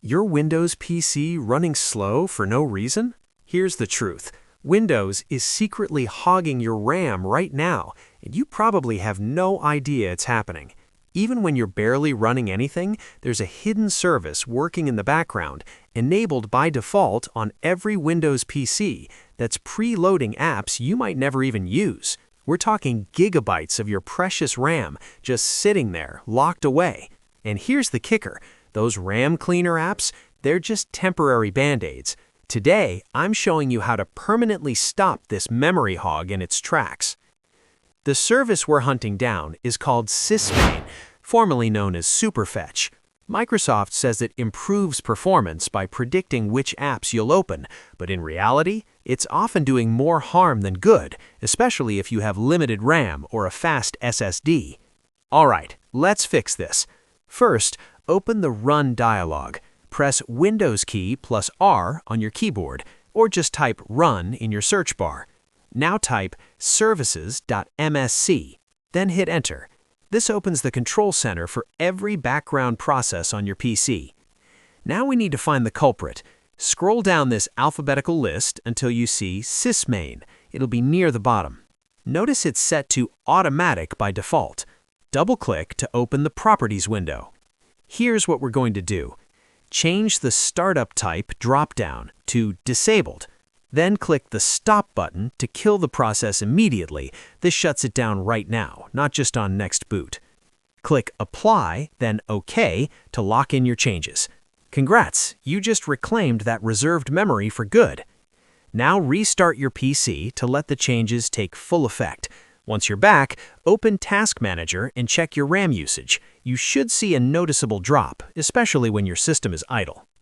Your Windows PC running slow for no reason? Here's the truth. Windows is secretly hogging your RAM right now, and you probably have no idea it's happening. Even when you're barely running anything, there's a hidden service working in the background, enabled by default on every Windows PC, that's preloading apps you might never even use. We're talking gigabytes of your precious RAM just sitting there, locked away. And here's the kicker. Those RAM cleaner apps, they're just temporary band-aids. Today, I'm showing you how to permanently stop this memory hog in its tracks. The service we're hunting down is called SysMain, formerly known as Superfetch. Microsoft says it improves performance by predicting which apps you'll open, but in reality, it's often doing more harm than good, especially if you have limited RAM or a fast SSD. Alright, let's fix this. First, open the Run dialog. Press Windows key plus R on your keyboard, or just type Run in your search bar. Now type services.msc, then hit Enter. This opens the control center for every background process on your PC. Now we need to find the culprit. Scroll down this alphabetical list until you see SysMain. It'll be near the bottom. Notice it's set to Automatic by default. Double-click to open the Properties window. Here's what we're going to do. Change the Startup Type drop-down to Disabled. Then click the Stop button to kill the process immediately. This shuts it down right now, not just on next boot. Click Apply, then OK to lock in your changes. Congrats, you just reclaimed that reserved memory for good. Now restart your PC to let the changes take full effect. Once you're back, open Task Manager and check your RAM usage. You should see a noticeable drop, especially when your system is idle.